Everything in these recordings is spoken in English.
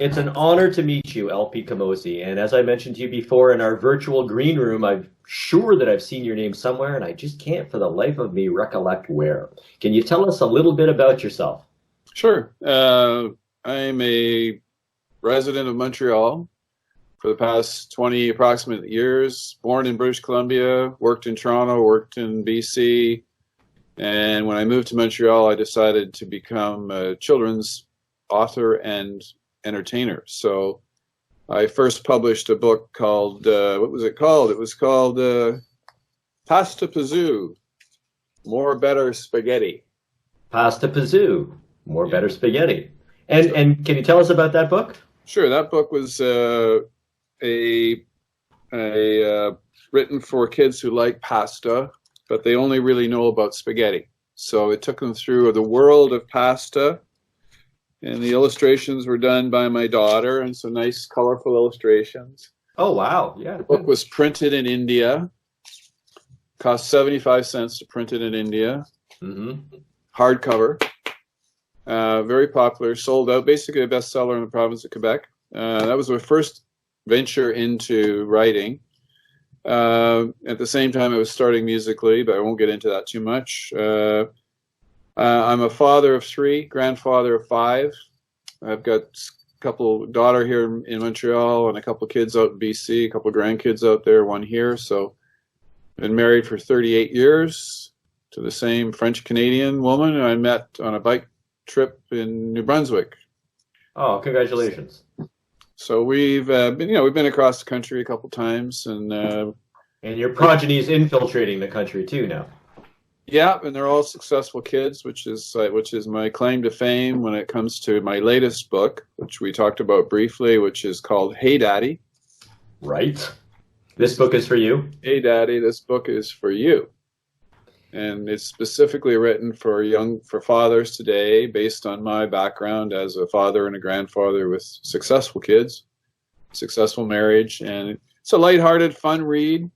It's an honor to meet you, LP Camozzi. And as I mentioned to you before in our virtual green room, I'm sure that I've seen your name somewhere, and I just can't for the life of me recollect where. Can you tell us a little bit about yourself? Sure. I'm a resident of Montreal for the past 20 approximate years. Born in British Columbia, worked in Toronto, worked in BC. And when I moved to Montreal, I decided to become a children's author and entertainer. So I first published a book called, what was it called? It was called Pasta Pazoo, More Better Spaghetti. Pasta Pazoo, More Yeah. Better Spaghetti. And can you tell us about that book? Sure, that book was written for kids who like pasta, but they only really know about spaghetti. So it took them through the world of pasta, and the illustrations were done by my daughter, and some nice, colorful illustrations. Oh, wow. Yeah. The book was printed in India. Cost 75 cents to print it in India. Mm-hmm. Hardcover. Very popular. Sold out. Basically a bestseller in the province of Quebec. That was my first venture into writing. At the same time, I was starting musically, but I won't get into that too much. I'm a father of 3, grandfather of 5. I've got a couple daughter here in Montreal and a couple kids out in BC, a couple grandkids out there, one here. So been married for 38 years to the same French-Canadian woman I met on a bike trip in New Brunswick. Oh, congratulations. So we've been across the country a couple times, and your progeny is infiltrating the country too now. yeah, and they're all successful kids, which is my claim to fame when it comes to my latest book, which we talked about briefly, which is called Hey Daddy. Right. This book is for you. Hey Daddy, this book is for you. And it's specifically written for fathers today, based on my background as a father and a grandfather with successful kids, successful marriage, and it's a lighthearted, fun read.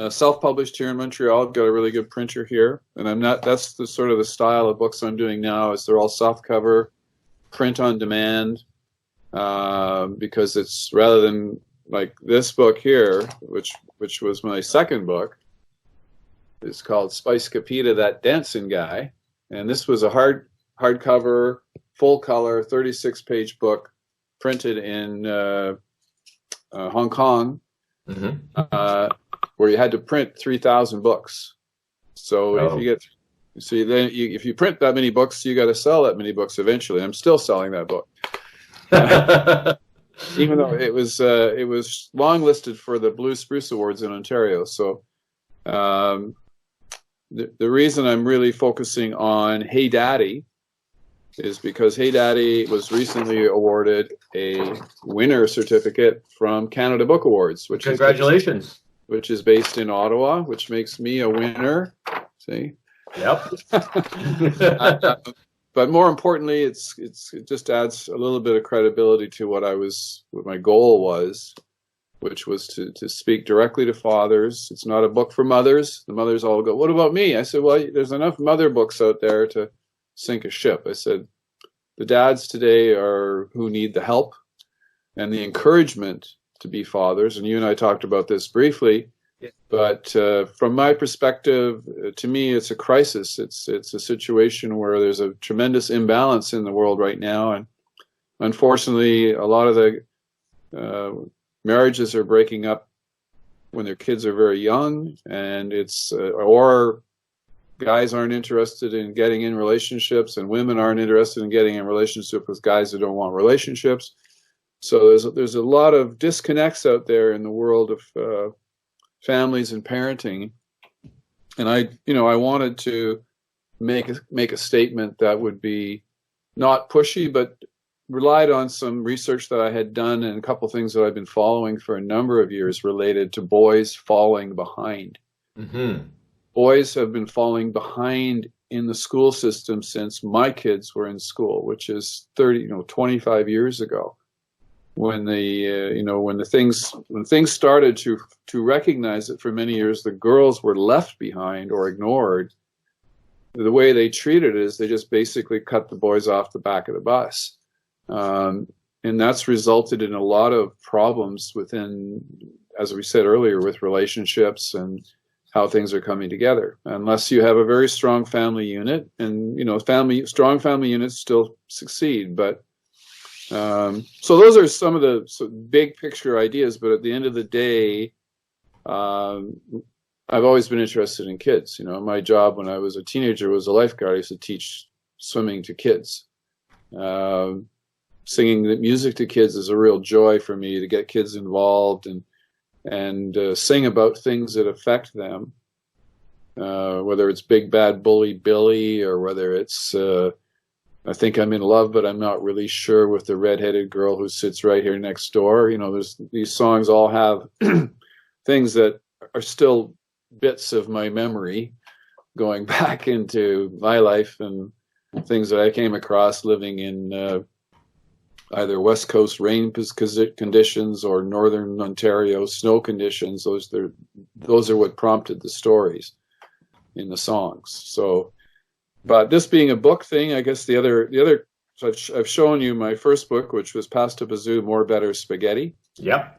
Self-published here in Montreal. I've got a really good printer here, and that's the sort of the style of books I'm doing now. Is they're all softcover, print on demand, because it's rather than like this book here, which was my second book. It's called Spice Capita, That Dancing Guy. And this was a hardcover, full color, 36-page book printed in Hong Kong, where you had to print 3,000 books. So if you print that many books, you got to sell that many books eventually. I'm still selling that book. Even though it was long listed for the Blue Spruce Awards in Ontario. So the reason I'm really focusing on Hey Daddy is because Hey Daddy was recently awarded a winner certificate from Canada Book Awards, Congratulations. Which is based in Ottawa, which makes me a winner. See? Yep. But more importantly, it just adds a little bit of credibility to what my goal was, which was to speak directly to fathers. It's not a book for mothers. The mothers all go, "What about me?" I said, "Well, there's enough mother books out there to sink a ship." I said, the dads today are who need the help and the encouragement to be fathers. And you and I talked about this briefly. Yeah. But from my perspective, to me, it's a crisis. It's a situation where there's a tremendous imbalance in the world right now. And unfortunately, a lot of the marriages are breaking up when their kids are very young, and or guys aren't interested in getting in relationships, and women aren't interested in getting in relationships with guys who don't want relationships. So there's a lot of disconnects out there in the world of families and parenting, and I wanted to make a statement that would be not pushy, but relied on some research that I had done and a couple things that I've been following for a number of years related to boys falling behind. Mm-hmm. Boys have been falling behind in the school system since my kids were in school, which is 25 years ago, when things started to recognize that for many years the girls were left behind or ignored. The way they treated it is they just basically cut the boys off the back of the bus. that's resulted in a lot of problems within, as we said earlier, with relationships and how things are coming together. Unless you have a very strong family unit, and strong family units still succeed. But so those are some of the big picture ideas. But at the end of the day, I've always been interested in kids. My job when I was a teenager was a lifeguard. I used to teach swimming to kids. Singing the music to kids is a real joy for me, to get kids involved and sing about things that affect them, whether it's Big Bad Bully Billy, or whether it's I think I'm in love but I'm not really sure with the redheaded girl who sits right here next door. These songs all have things that are still bits of my memory going back into my life, and things that I came across living in either West Coast rain conditions or Northern Ontario snow conditions. Those are what prompted the stories in the songs. So, but this being a book thing, I guess the other. So I've shown you my first book, which was Pasta Bazoo, More Better Spaghetti. Yep.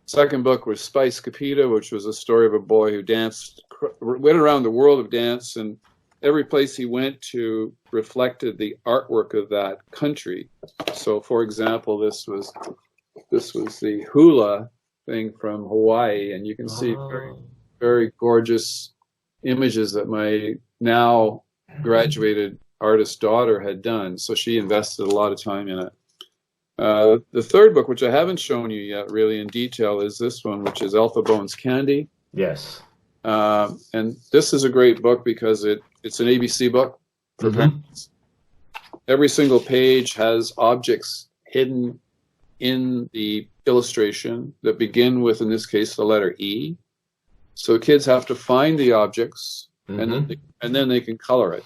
Second book was Spice Capita, which was a story of a boy who went around the world of dance, and every place he went to reflected the artwork of that country. So, for example, this was the hula thing from Hawaii, and you can see very, very gorgeous images that my now graduated artist daughter had done. So she invested a lot of time in it. The third book, which I haven't shown you yet really in detail, is this one, which is Alpha Bones Candy. Yes. And this is a great book because it's an ABC book for parents. Every single page has objects hidden in the illustration that begin with, in this case, the letter E. So kids have to find the objects, and then they can color it.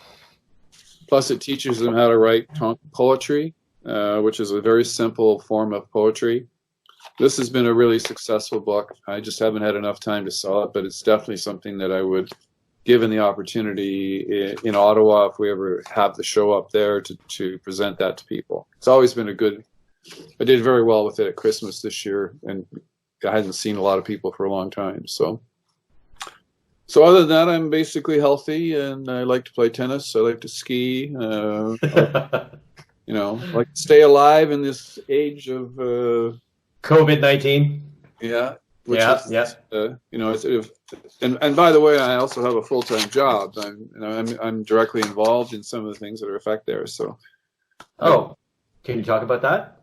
Plus, it teaches them how to write poetry, which is a very simple form of poetry. This has been a really successful book. I just haven't had enough time to sell it, but it's definitely something that I would, given the opportunity in Ottawa, if we ever have the show up there, to present that to people. It's always been I did very well with it at Christmas this year, and I hadn't seen a lot of people for a long time. So other than that, I'm basically healthy, and I like to play tennis. I like to ski. Like to stay alive in this age of COVID-19. Yeah. And by the way, I also have a full-time job. I'm directly involved in some of the things that are affect there. So. Oh, can you talk about that?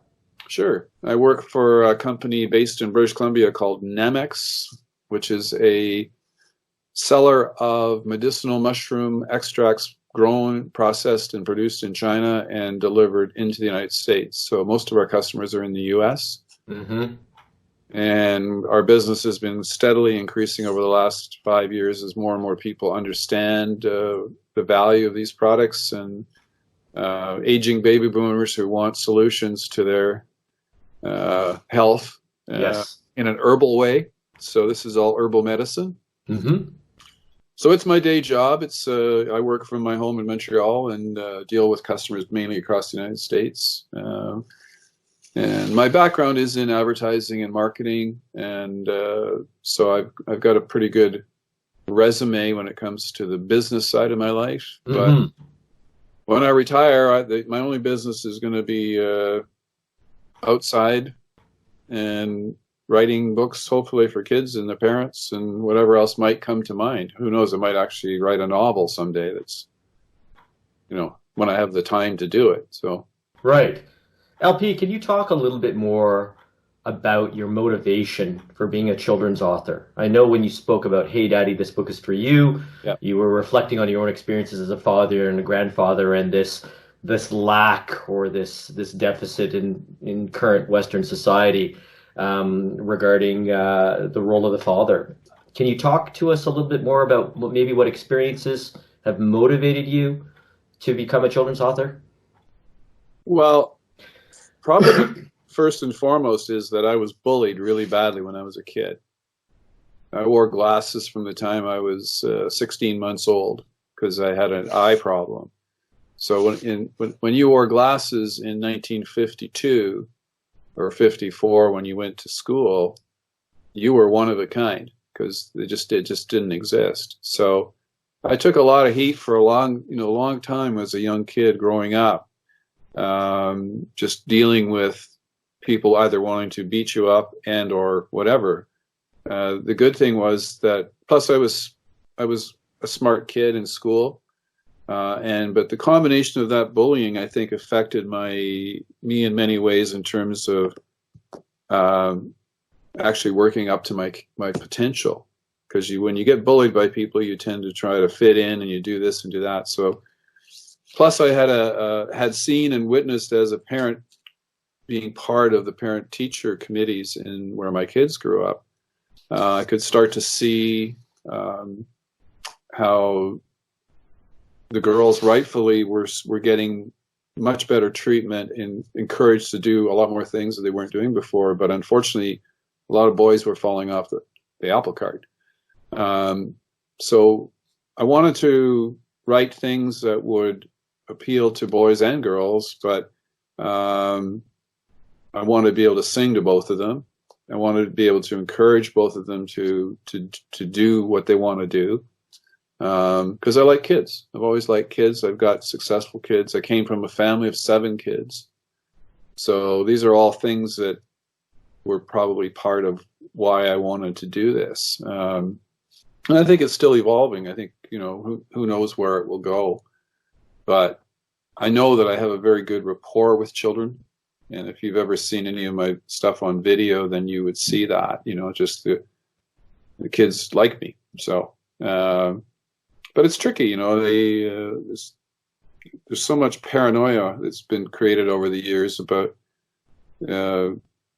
Sure. I work for a company based in British Columbia called Namex, which is a seller of medicinal mushroom extracts grown, processed, and produced in China and delivered into the United States. So most of our customers are in the U.S. And our business has been steadily increasing over the last 5 years as more and more people understand the value of these products, and aging baby boomers who want solutions to their health in an herbal way. So this is all herbal medicine. So it's my day job. It's I work from my home in Montreal and deal with customers mainly across the United States. And my background is in advertising and marketing, and so I've got a pretty good resume when it comes to the business side of my life. But when I retire, my only business is going to be outside and writing books, hopefully for kids and their parents, and whatever else might come to mind. Who knows? I might actually write a novel someday. That's, when I have the time to do it. So right. LP, can you talk a little bit more about your motivation for being a children's author? I know when you spoke about, hey, Daddy, this book is for you, you were reflecting on your own experiences as a father and a grandfather, and this lack or this deficit in current Western society regarding the role of the father. Can you talk to us a little bit more about maybe what experiences have motivated you to become a children's author? Well, probably first and foremost is that I was bullied really badly when I was a kid. I wore glasses from the time I was 16 months old because I had an eye problem. So when you wore glasses in 1952, or 54 when you went to school, you were one of a kind, because it just didn't exist. So I took a lot of heat for a long time as a young kid growing up, just dealing with people either wanting to beat you up and or whatever. The good thing was that, plus I was a smart kid in school, but the combination of that bullying, I think, affected me in many ways in terms of actually working up to my potential. Because when you get bullied by people, you tend to try to fit in, and you do this and do that. So, plus I had seen and witnessed as a parent, being part of the parent-teacher committees in where my kids grew up, I could start to see how the girls rightfully were getting much better treatment and encouraged to do a lot more things that they weren't doing before. But unfortunately, a lot of boys were falling off the apple cart. So I wanted to write things that would appeal to boys and girls, but I wanted to be able to sing to both of them. I wanted to be able to encourage both of them to do what they want to do. Because I like kids. I've always liked kids. I've got successful kids. I came from a family of 7 kids. So these are all things that were probably part of why I wanted to do this. And I think it's still evolving. I think, who knows where it will go. But I know that I have a very good rapport with children. And if you've ever seen any of my stuff on video, then you would see that, just the kids like me. So, but it's tricky, there's so much paranoia that's been created over the years about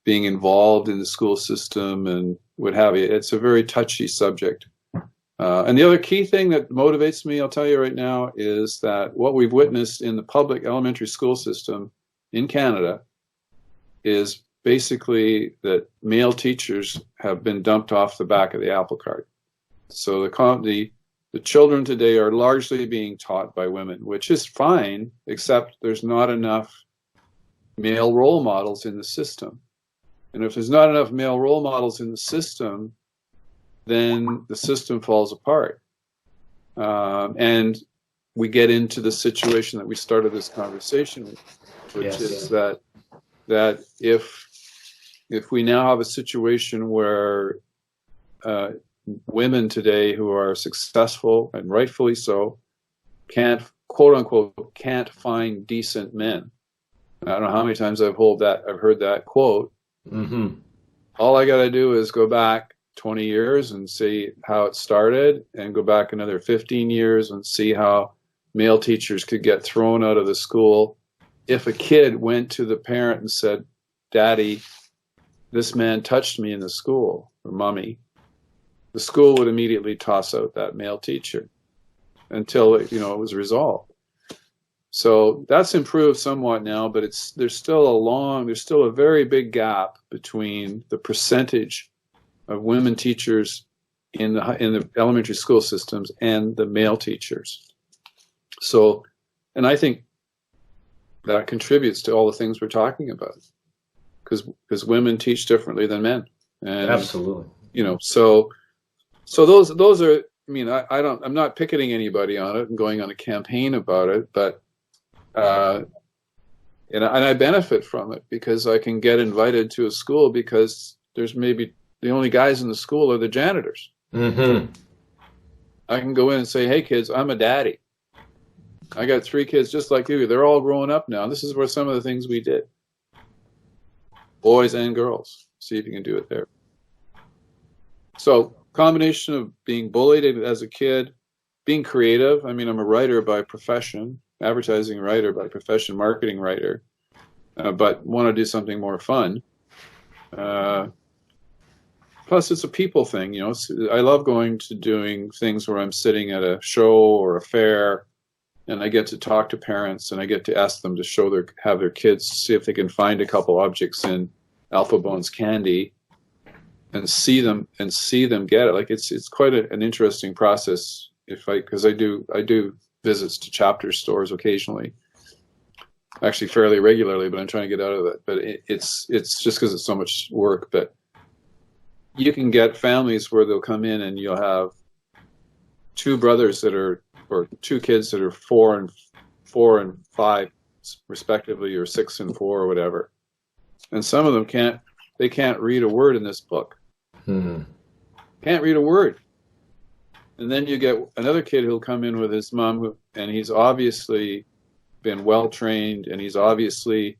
being involved in the school system and what have you. It's a very touchy subject. And the other key thing that motivates me, I'll tell you right now, is that what we've witnessed in the public elementary school system in Canada is basically that male teachers have been dumped off the back of the apple cart. So the children today are largely being taught by women, which is fine, except there's not enough male role models in the system. And if there's not enough male role models in the system, then the system falls apart. And we get into the situation that we started this conversation with, which is that if we now have a situation where women today who are successful, and rightfully so, can't, quote unquote, can't find decent men. I don't know how many times I've heard that quote. Mm-hmm. All I got to do is go back 20 years and see how it started, and go back another 15 years and see how male teachers could get thrown out of the school if a kid went to the parent and said, "Daddy, this man touched me in the school," or "Mommy." The school would immediately toss out that male teacher until it was resolved. So that's improved somewhat now, but there's still a very big gap between the percentage of women teachers in the elementary school systems and the male teachers. So, and I think that contributes to all the things we're talking about, because women teach differently than men. And, absolutely. So those are, I'm not picketing anybody on it and going on a campaign about it, but and I benefit from it because I can get invited to a school because there's maybe the only guys in the school are the janitors. Mm-hmm. I can go in and say, "Hey kids, I'm a daddy. I got 3 kids just like you. They're all growing up now. This is where some of the things we did. Boys and girls. See if you can do it there." So, combination of being bullied as a kid, being creative. I'm a writer by profession, advertising writer by profession, marketing writer, but want to do something more fun. Plus, it's a people thing. I love going to doing things where I'm sitting at a show or a fair, and I get to talk to parents, and I get to ask them to have their kids see if they can find a couple objects in Alpha Bones candy, and see them get it. Like it's quite an interesting process. Because I do visits to chapter stores occasionally, actually fairly regularly, but I'm trying to get out of it. But it's just because it's so much work. But you can get families where they'll come in and you'll have two brothers that are, or two kids that are 4 and 5 respectively, or 6 and 4 or whatever. And some of them can't read a word in this book. Can't read a word. And then you get another kid who'll come in with his mom, and he's obviously been well trained, and he's obviously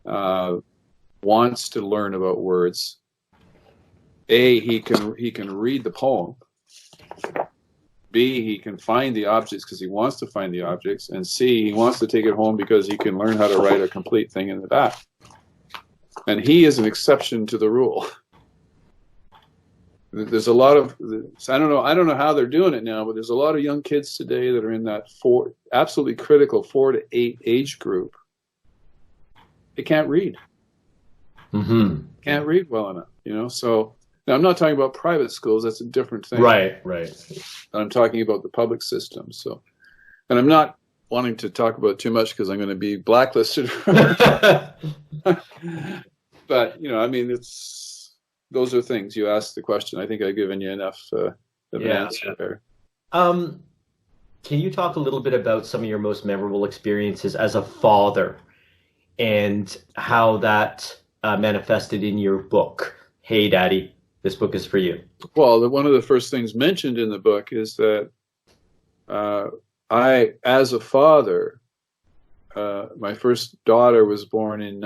wants to learn about words. A, he can read the poem. B, he can find the objects because he wants to find the objects. And C, he wants to take it home because he can learn how to write a complete thing in the back. And he is an exception to the rule. There's a lot of, I don't know how they're doing it now, but there's a lot of young kids today that are in that absolutely critical 4 to 8 age group. They can't read. Can't read well enough, you know. So now I'm not talking about private schools. That's a different thing. Right. I'm talking about the public system. So, and I'm not wanting to talk about it too much because I'm going to be blacklisted. But, you know, I mean, those are things. You asked the question. I think I've given you enough of an answer there. Can you talk a little bit about some of your most memorable experiences as a father and how that manifested in your book? Hey, Daddy, this book is for you. Well, one of the first things mentioned in the book is that I, as a father, my first daughter was born in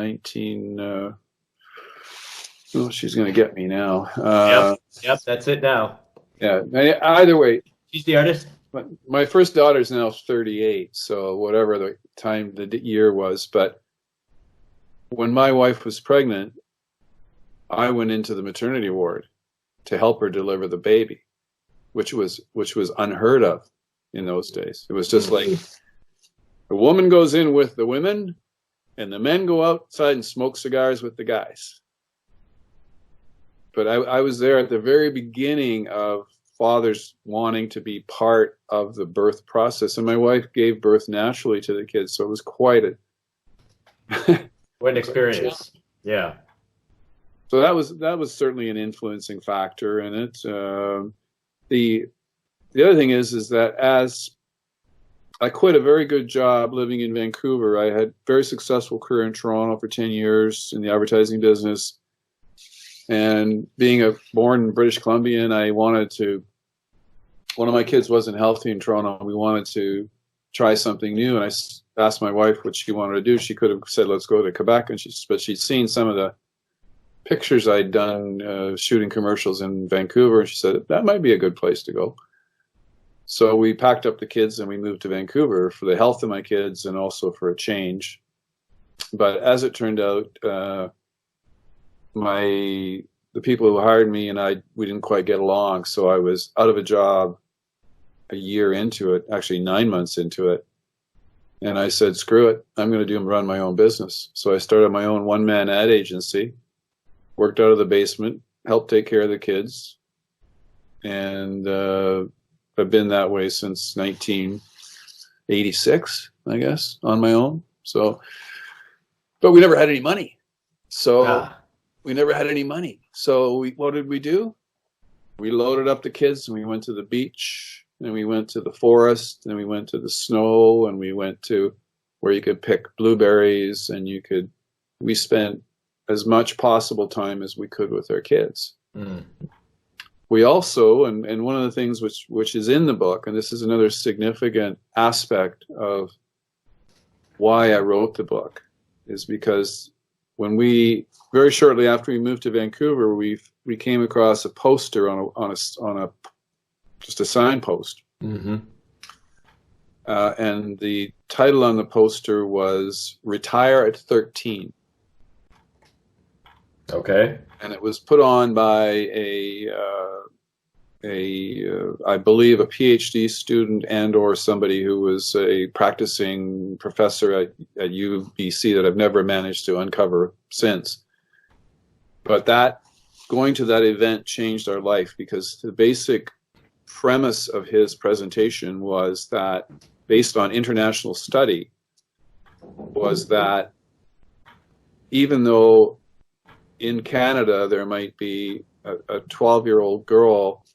oh, she's going to get me now. Yep, that's it now. Yeah, either way. She's the artist? My first daughter's now 38, so whatever the time, the year was. But when my wife was pregnant, I went into the maternity ward to help her deliver the baby, which was unheard of in those days. It was just like the woman goes in with the women and the men go outside and smoke cigars with the guys. But I was there at the very beginning of fathers wanting to be part of the birth process. And my wife gave birth naturally to the kids. So it was quite an experience. Yeah. So that was certainly an influencing factor. And the other thing is that as I quit a very good job living in Vancouver, I had a very successful career in Toronto for 10 years in the advertising business. And being a born British Columbian, one of my kids wasn't healthy in Toronto. We wanted to try something new. And I asked my wife what she wanted to do. She could have said, let's go to Quebec. But she'd seen some of the pictures I'd done shooting commercials in Vancouver. And she said, that might be a good place to go. So we packed up the kids and we moved to Vancouver for the health of my kids and also for a change. But as it turned out, the people who hired me and we didn't quite get along. So I was out of a job a year into it, actually 9 months into it. And I said, screw it. I'm going to run my own business. So I started my own one-man ad agency, worked out of the basement, helped take care of the kids. And I've been that way since 1986, I guess, on my own. So, but we never had any money. So we never had any money. So what did we do? We loaded up the kids and we went to the beach and we went to the forest and we went to the snow and we went to where you could pick blueberries and we spent as much possible time as we could with our kids. We also, and one of the things which is in the book, and this is another significant aspect of why I wrote the book, is because very shortly after we moved to Vancouver, we came across a poster on just a signpost. And the title on the poster was "Retire at 13." Okay. And it was put on by I believe a PhD student and/or somebody who was a practicing professor at UBC that I've never managed to uncover since. But going to that event changed our life, because the basic premise of his presentation was that, based on international study, was that even though in Canada there might be a 12-year-old girl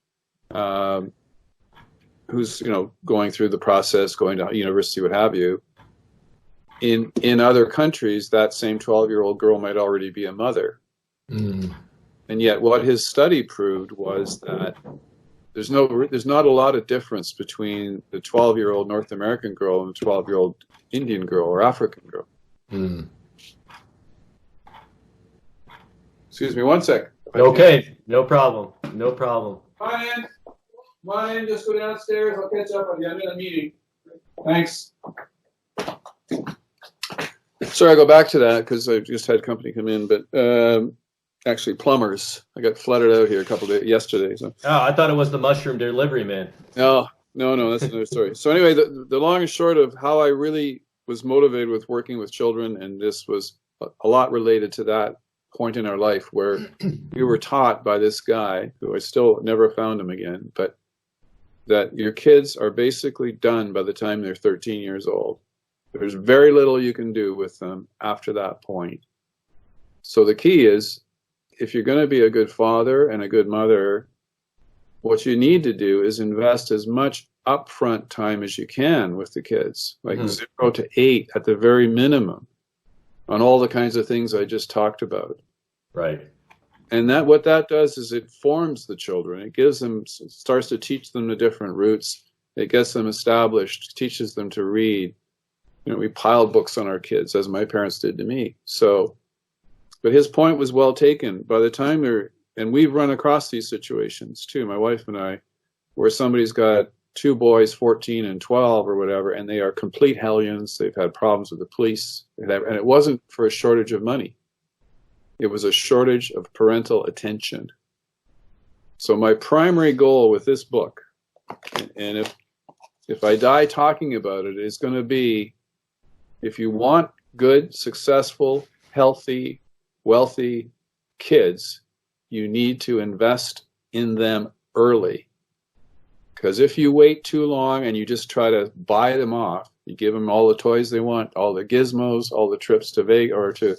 who's, you know, going through the process, going to university, what have you, in other countries, that same 12-year-old girl might already be a mother. Mm. And yet what his study proved was that there's not a lot of difference between the 12-year-old North American girl and the 12-year-old Indian girl or African girl. Mm. Excuse me one sec. Okay, no problem. No problem. Come on in, just go downstairs. I'll catch up on you. I'm in a meeting. Thanks. Sorry, I'll go back to that because I just had company come in, but actually plumbers. I got flooded out here a couple days yesterday. So. Oh, I thought it was the mushroom delivery man. No, that's another story. So anyway, the long and short of how I really was motivated with working with children, and this was a lot related to that point in our life where we were taught by this guy, who I still never found him again, but that your kids are basically done by the time they're 13 years old. There's very little you can do with them after that point. So the key is, if you're going to be a good father and a good mother, what you need to do is invest as much upfront time as you can with the kids, like 0 to 8 at the very minimum, on all the kinds of things I just talked about. Right. And that what that does is it forms the children. It gives them, starts to teach them the different roots. It gets them established, teaches them to read. You know, we piled books on our kids, as my parents did to me. So, but his point was well taken. By the time they're, and we've run across these situations too, my wife and I, where somebody's got 2 boys, 14 and 12 or whatever, and they are complete hellions. They've had problems with the police. And it wasn't for a shortage of money. It was a shortage of parental attention. So my primary goal with this book, and if I die talking about it, is going to be, if you want good, successful, healthy, wealthy kids, you need to invest in them early. Because if you wait too long and you just try to buy them off, you give them all the toys they want, all the gizmos, all the trips to Vegas or to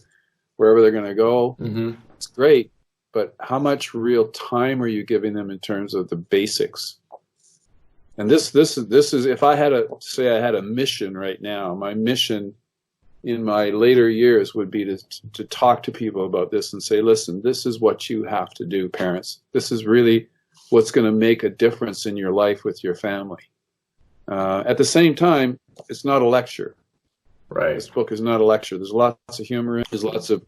wherever they're going to go, it's great. But how much real time are you giving them in terms of the basics? And this is, if I had say I had a mission right now, my mission in my later years would be to talk to people about this and say, listen, this is what you have to do, parents. This is really what's going to make a difference in your life with your family. At the same time, it's not a lecture. Right. This book is not a lecture. There's lots of humor in it. There's lots of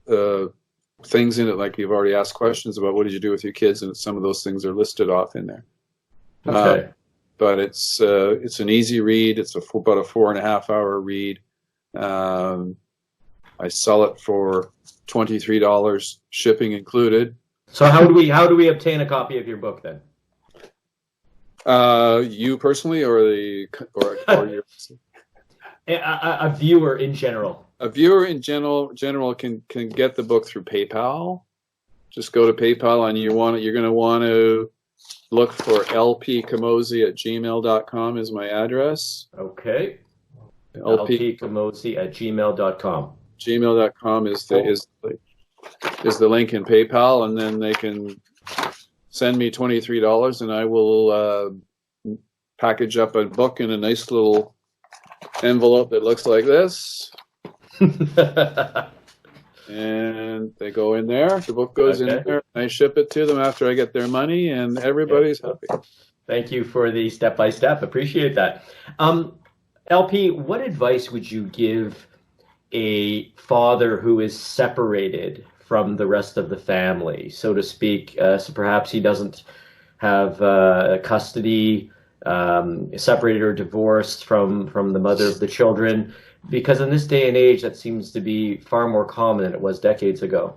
things in it, like you've already asked questions about what did you do with your kids, and some of those things are listed off in there. Okay. But it's an easy read. It's about a 4.5-hour read. I sell it for $23, shipping included. So how do we obtain a copy of your book then? You personally, or your A viewer in general. A viewer in general can get the book through PayPal. Just go to PayPal, and you're going to want to look for lpcamozzi@gmail.com is my address. Okay. lpcamozzi@gmail.com. Gmail.com is the link in PayPal, and then they can send me $23, and I will package up a book in a nice little envelope that looks like this. And they go in there. The book goes in there. I ship it to them after I get their money, and everybody's happy. Thank you for the step-by-step. Appreciate that. LP, what advice would you give a father who is separated from the rest of the family, so to speak? So perhaps he doesn't have custody, separated or divorced from the mother of the children, because in this day and age that seems to be far more common than it was decades ago,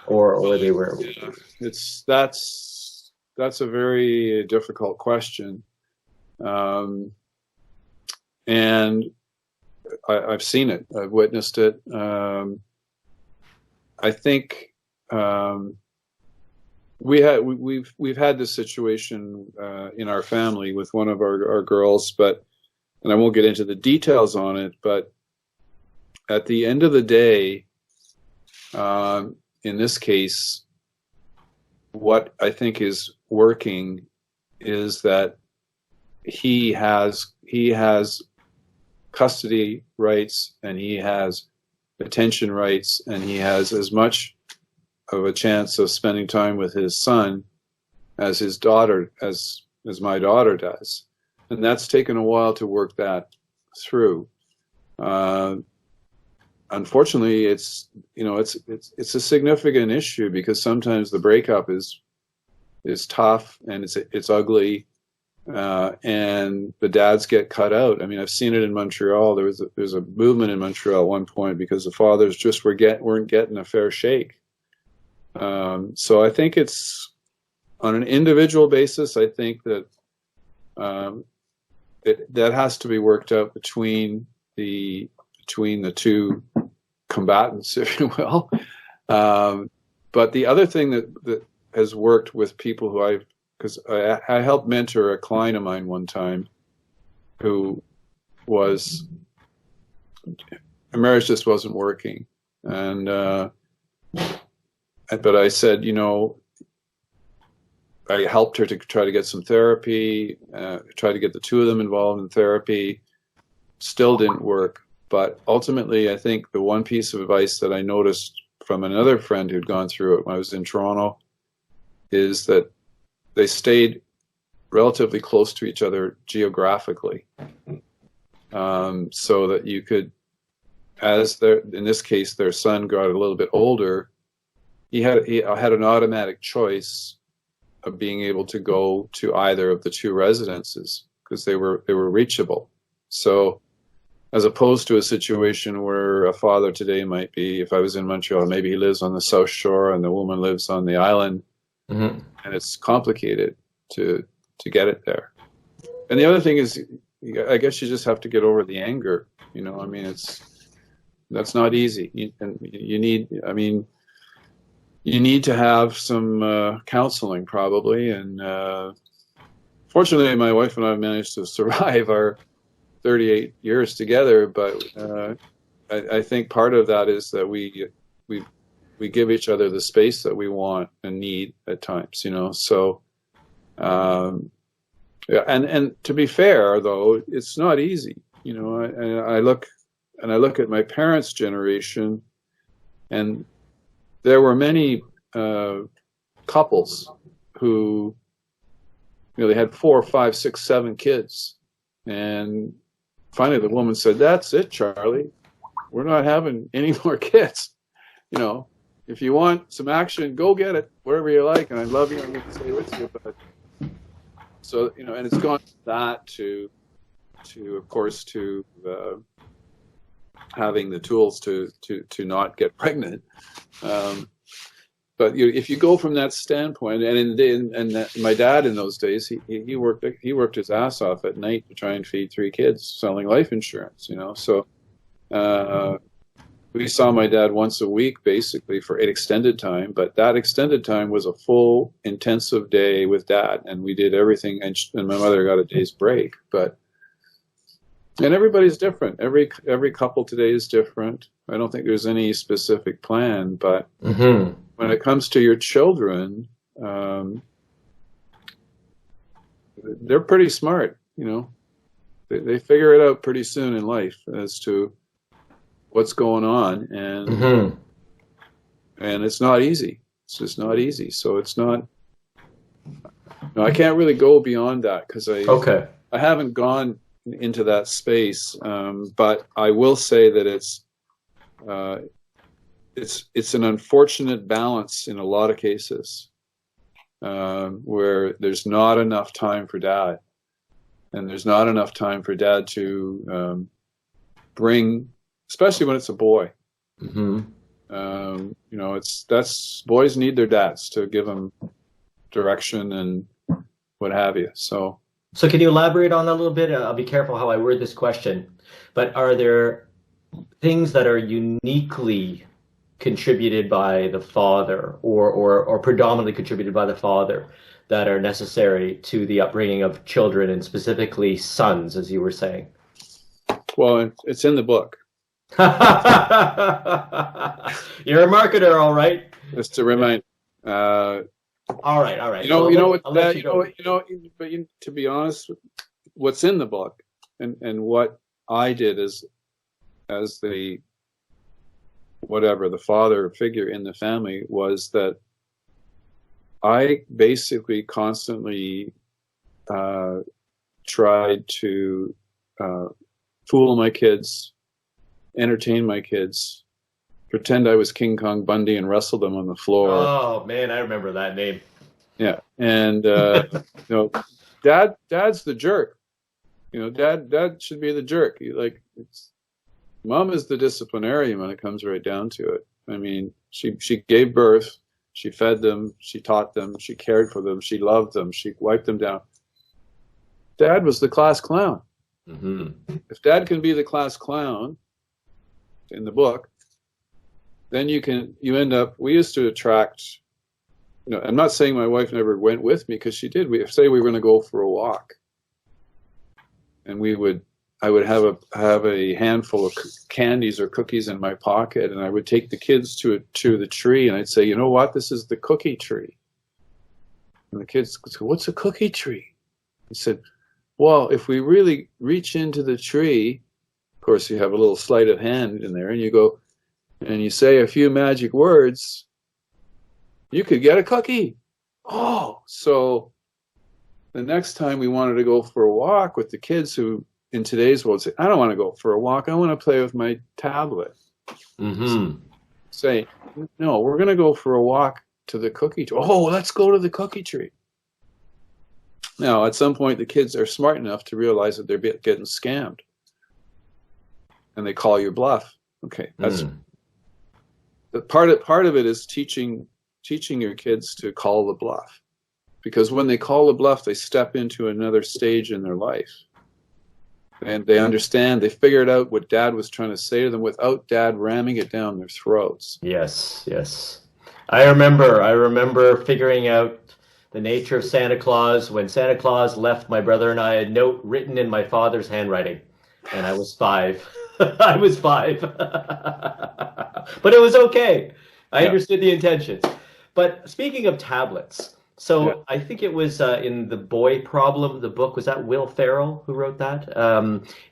or they were. Yeah, that's a very difficult question, and I've seen it, I've witnessed it. I think we've had this situation in our family with one of our girls, and I won't get into the details on it, but at the end of the day, in this case, what I think is working is that he has custody rights, and he has attention rights, and he has as much of a chance of spending time with his son as his daughter, as my daughter does. And that's taken a while to work that through. Unfortunately, it's a significant issue, because sometimes the breakup is tough, and it's ugly, and the dads get cut out. I mean, I've seen it in Montreal. There's a movement in Montreal at one point because the fathers just weren't getting a fair shake. So I think it's on an individual basis. I think that that has to be worked out between the two combatants, if you will. But the other thing that has worked with people who because I helped mentor a client of mine one time who was, a marriage just wasn't working. And, but I said, I helped her to try to get some therapy, try to get the two of them involved in therapy. Still didn't work. But ultimately, I think the one piece of advice that I noticed from another friend who'd gone through it when I was in Toronto is that they stayed relatively close to each other geographically, so that you could, in this case, their son got a little bit older, he had an automatic choice of being able to go to either of the two residences because they were reachable. So as opposed to a situation where a father today might be, if I was in Montreal, maybe he lives on the South Shore and the woman lives on the island, and it's complicated to get it there. And the other thing is, I guess you just have to get over the anger. I mean, that's not easy. You need to have some counseling probably. And fortunately, my wife and I managed to survive our 38 years together. But I think part of that is that we give each other the space that we want and need at times. So. Yeah, and to be fair, though, it's not easy. I look at my parents' generation, and there were many couples who, they had 4, 5, 6, 7 kids, and finally the woman said, "That's it, Charlie. We're not having any more kids. If you want some action, go get it, wherever you like, and I love you. I'm going to stay with you." But so, and it's gone from that to of course, to having the tools to not get pregnant. But if you go from that standpoint, and my dad in those days, he worked his ass off at night to try and feed 3 kids, selling life insurance. So we saw my dad once a week, basically, for an extended time. But that extended time was a full, intensive day with Dad, and we did everything. And my mother got a day's break. And everybody's different. Every couple today is different. I don't think there's any specific plan. But when it comes to your children, they're pretty smart. They figure it out pretty soon in life as to what's going on, and it's not easy. It's just not easy. So it's not. I can't really go beyond that because I haven't gone into that space. But I will say that it's an unfortunate balance in a lot of cases where there's not enough time for Dad, and there's not enough time for Dad to bring. Especially when it's a boy, boys need their dads to give them direction and what have you. So can you elaborate on that a little bit? I'll be careful how I word this question, but are there things that are uniquely contributed by the father or predominantly contributed by the father that are necessary to the upbringing of children, and specifically sons, as you were saying? Well, it's in the book. You're a marketer, all right. Just to remind. All right, all right. You know what? I'll let you go. But to be honest, what's in the book, and what I did as the whatever the father figure in the family was that I basically constantly tried to fool my kids, entertain my kids, pretend I was King Kong Bundy and wrestle them on the floor. Oh man, I remember that name. Yeah, and Dad's the jerk. Dad should be the jerk. Mom is the disciplinarian when it comes right down to it. I mean, she gave birth, she fed them, she taught them, she cared for them, she loved them, she wiped them down. Dad was the class clown. Mm-hmm. If Dad can be the class clown in the book, then you end up. We used to attract. I'm not saying my wife never went with me because she did. Say we were going to go for a walk, and I would have a handful of candies or cookies in my pocket, and I would take the kids to the tree, and I'd say, you know what, this is the cookie tree. And the kids would say, what's a cookie tree? He said, well, if we really reach into the tree, of course you have a little sleight of hand in there, and you go, and you say a few magic words, you could get a cookie. Oh, so the next time we wanted to go for a walk with the kids who in today's world say, I don't want to go for a walk, I want to play with my tablet. Mm-hmm. Say, no, we're going to go for a walk to the cookie tree. Oh, let's go to the cookie tree. Now, at some point, the kids are smart enough to realize that they're getting scammed. And they call your bluff. Okay, that's the part of it is teaching your kids to call the bluff. Because when they call the bluff, they step into another stage in their life. And they understand, they figured out what Dad was trying to say to them without Dad ramming it down their throats. Yes, yes. I remember figuring out the nature of Santa Claus when Santa Claus left my brother and I a note written in my father's handwriting. And I was 5. I was 5. But it was okay. I understood the intentions. But speaking of tablets, so I think it was in The Boy Problem, the book, was that Will Ferrell who wrote that?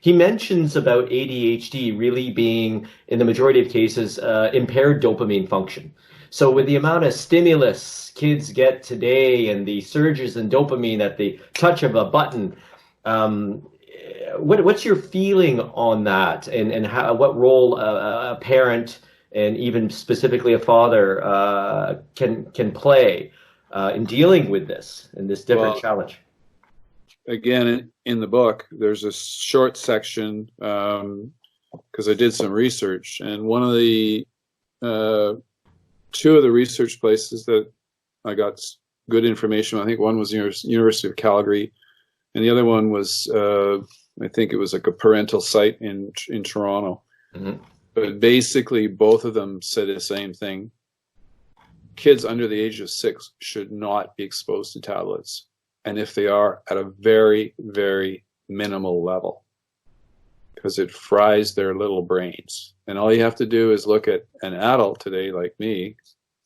He mentions about ADHD really being, in the majority of cases, impaired dopamine function. So with the amount of stimulus kids get today and the surges in dopamine at the touch of a button, what's your feeling on that, and what role a parent and even specifically a father can play in dealing with this different challenge? Again, in the book, there's a short section because I did some research, and one of the two of the research places that I got good information, I think one was University of Calgary, and the other one was I think it was like a parental site in Toronto. Mm-hmm. But basically, both of them said the same thing. Kids under the age of 6 should not be exposed to tablets. And if they are, at a very, very minimal level. Because it fries their little brains. And all you have to do is look at an adult today like me.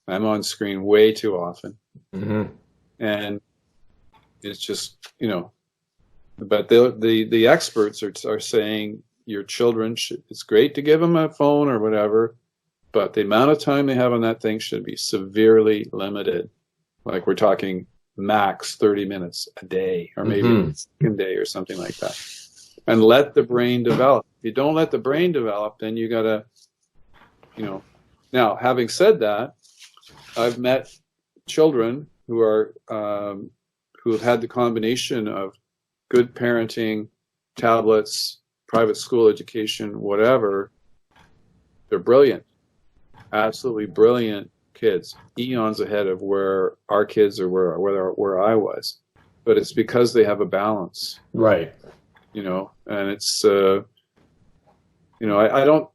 I'm on screen way too often. Mm-hmm. And it's just, but the experts are saying your children it's great to give them a phone or whatever, but the amount of time they have on that thing should be severely limited. Like we're talking max 30 minutes a day, or maybe a second day or something like that. And let the brain develop. If you don't let the brain develop, then you gotta, Now, having said that, I've met children who have had the combination of good parenting, tablets, private school education, whatever. They're brilliant, absolutely brilliant kids, eons ahead of where our kids are, where I was. But it's because they have a balance, right? And it's I don't,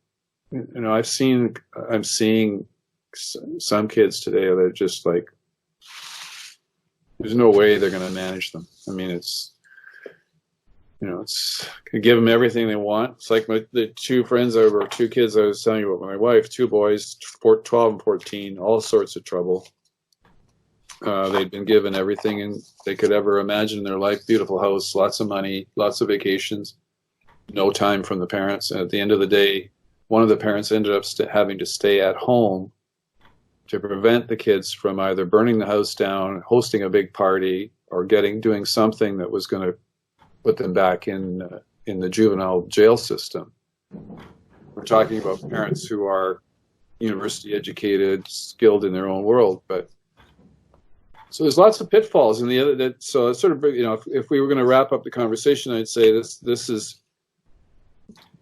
I'm seeing some kids today that are just like, there's no way they're going to manage them. I mean, it's give them everything they want. It's like the two kids I was telling you about. My wife, two boys, 12 and 14, all sorts of trouble. They'd been given everything they could ever imagine in their life. Beautiful house, lots of money, lots of vacations, no time from the parents. And at the end of the day, one of the parents ended up having to stay at home to prevent the kids from either burning the house down, hosting a big party, or doing something that was going to put them back in the juvenile jail system. We're talking about parents who are university educated, skilled in their own world, but so there's lots of pitfalls. And so it's sort of, if we were going to wrap up the conversation, I'd say this is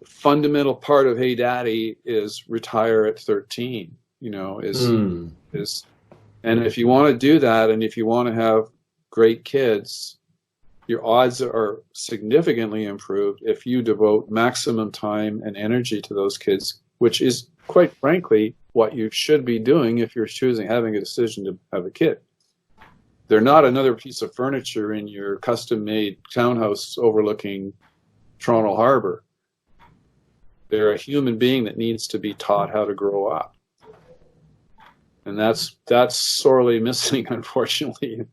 a fundamental part of Hey Daddy is retire at 13. And if you want to do that, and if you want to have great kids, your odds are significantly improved if you devote maximum time and energy to those kids, which is quite frankly what you should be doing if you're having a decision to have a kid. They're not another piece of furniture in your custom-made townhouse overlooking Toronto Harbor. They're a human being that needs to be taught how to grow up. And that's sorely missing, unfortunately,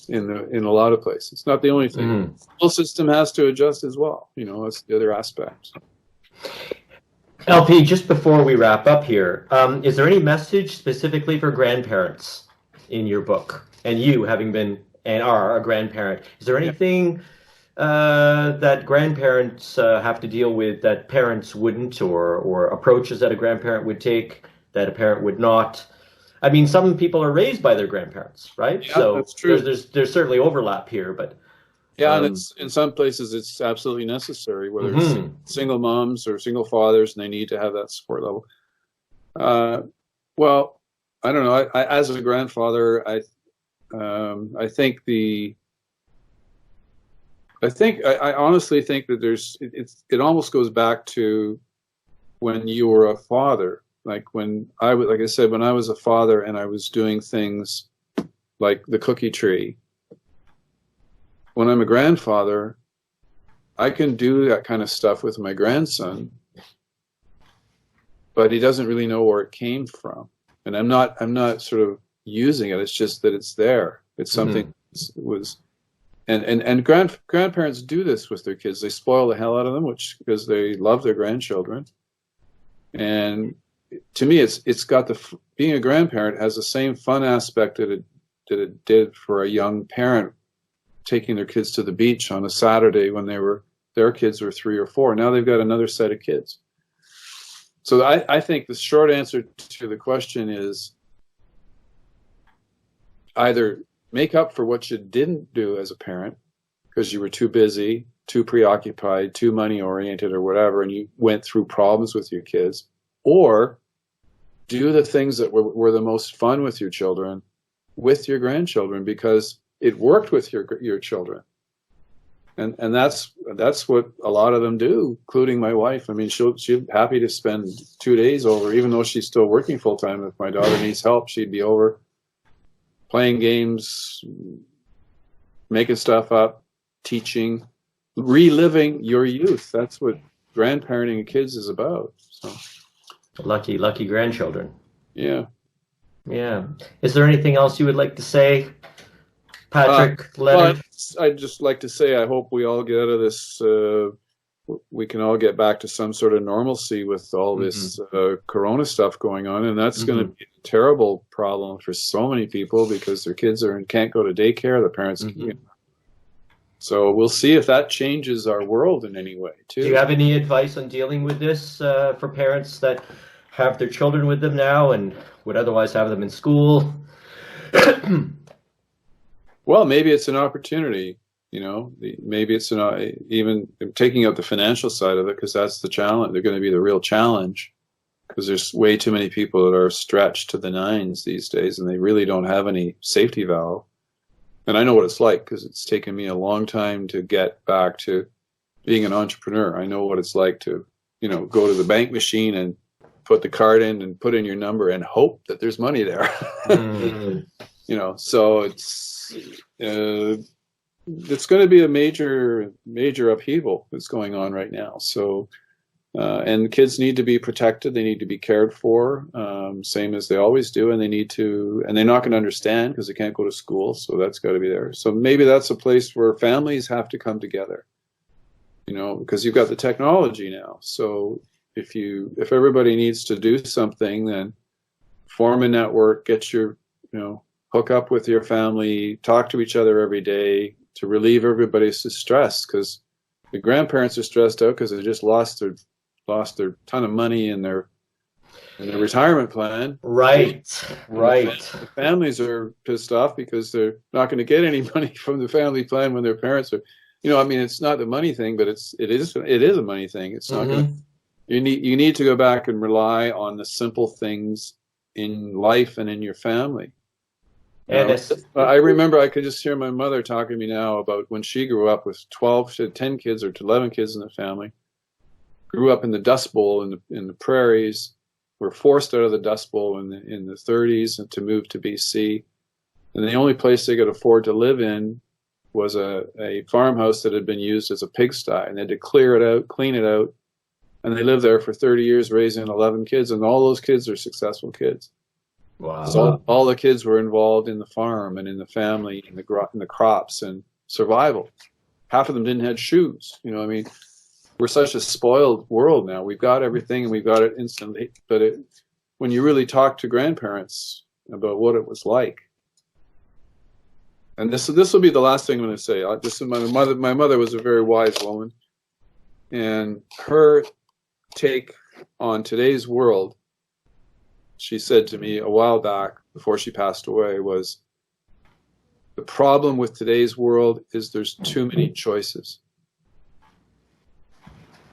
in a lot of places. It's not the only thing. The school system has to adjust as well. That's the other aspect. LP, just before we wrap up here, is there any message specifically for grandparents in your book? And you, having been and are a grandparent, is there anything that grandparents have to deal with that parents wouldn't, or approaches that a grandparent would take that a parent would not? I mean, some people are raised by their grandparents, right? Yeah, so that's true. There's certainly overlap here, but and it's in some places it's absolutely necessary, whether it's single moms or single fathers, and they need to have that support level. Well, I don't know. I as a grandfather, I honestly think that it almost goes back to when you were a father. Like when like I said, when I was a father and I was doing things like the cookie tree. When I'm a grandfather, I can do that kind of stuff with my grandson, but he doesn't really know where it came from. And I'm not sort of using it. It's just that it's there. It's something and grandparents do this with their kids. They spoil the hell out of them, because they love their grandchildren. And to me, it's got being a grandparent has the same fun aspect that it did for a young parent taking their kids to the beach on a Saturday when their kids were 3 or 4. Now they've got another set of kids. So I think the short answer to the question is either make up for what you didn't do as a parent because you were too busy, too preoccupied, too money oriented or whatever, and you went through problems with your kids, or do the things that were the most fun with your children, with your grandchildren, because it worked with your children. And that's what a lot of them do, including my wife. I mean, she's happy to spend 2 days over, even though she's still working full time. If my daughter needs help, she'd be over playing games, making stuff up, teaching, reliving your youth. That's what grandparenting kids is about. So lucky grandchildren. Yeah. Is there anything else you would like to say, Patrick? Leonard? Well, I'd just like to say I hope we all get out of this. We can all get back to some sort of normalcy with all this corona stuff going on, and that's going to be a terrible problem for so many people because their kids can't go to daycare. The parents can't. So we'll see if that changes our world in any way too. Do you have any advice on dealing with this for parents that have their children with them now and would otherwise have them in school? Well, maybe it's an opportunity. Maybe it's even taking out the financial side of it, because that's the challenge. They're going to be the real challenge, because there's way too many people that are stretched to the nines these days, and they really don't have any safety valve. And I know what it's like, because it's taken me a long time to get back to being an entrepreneur. I know what it's like to, go to the bank machine and put the card in and put in your number and hope that there's money there. So it's, it's going to be a major upheaval that's going on right now. So, and kids need to be protected. They need to be cared for, same as they always do. And they're not going to understand because they can't go to school. So that's got to be there. So maybe that's a place where families have to come together, because you've got the technology now. So if everybody needs to do something, then form a network, get your, hook up with your family, talk to each other every day to relieve everybody's stress, because the grandparents are stressed out because they just lost their ton of money in their retirement plan. Right. The families are pissed off because they're not going to get any money from the family plan when their parents are, it's not the money thing, but it is a money thing. It's not going to, you need to go back and rely on the simple things in life and in your family. And I remember I could just hear my mother talking to me now about when she grew up with 12 to 10 kids or 11 kids in the family, grew up in the Dust Bowl in the prairies, were forced out of the Dust Bowl in the 30s and to move to BC. And the only place they could afford to live in was a farmhouse that had been used as a pigsty, and they had to clean it out. And they lived there for 30 years raising 11 kids, and all those kids are successful kids. Wow. So all the kids were involved in the farm and in the family, in the crops and survival. Half of them didn't have shoes. We're such a spoiled world now. We've got everything and we've got it instantly. But when you really talk to grandparents about what it was like, and this will be the last thing I'm going to say. My mother was a very wise woman, and her take on today's world, she said to me a while back before she passed away, was the problem with today's world is there's too many choices.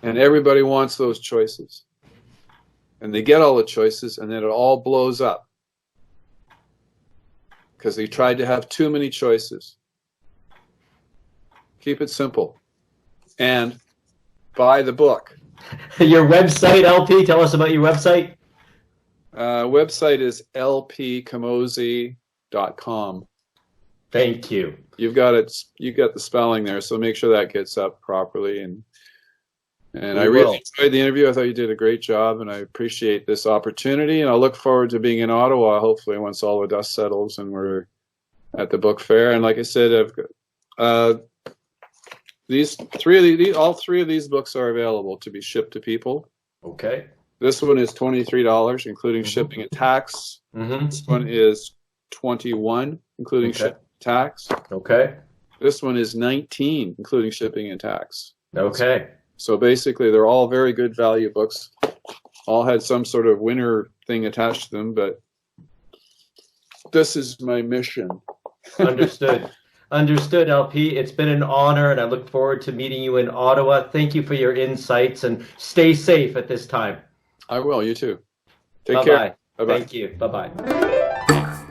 And everybody wants those choices. And they get all the choices, and then it all blows up. Because they tried to have too many choices. Keep it simple. And buy the book. Your website, LP, tell us about your website. Website is lpcamozzi.com. Thank you. You've got the spelling there, so make sure that gets up properly. And I really enjoyed the interview. I thought you did a great job, and I appreciate this opportunity. And I look forward to being in Ottawa, hopefully, once all the dust settles and we're at the book fair. And like I said, I've got all three of these books are available to be shipped to people. Okay. This one is $23, including shipping and tax. This one is $21, including shipping and tax. Okay. This one is $19, including shipping and tax. Okay. So basically, they're all very good value books. All had some sort of winner thing attached to them, but this is my mission. Understood. Understood, LP. It's been an honor, and I look forward to meeting you in Ottawa. Thank you for your insights, and stay safe at this time. I will. You too. Take care. Bye-bye. Thank you. Bye-bye.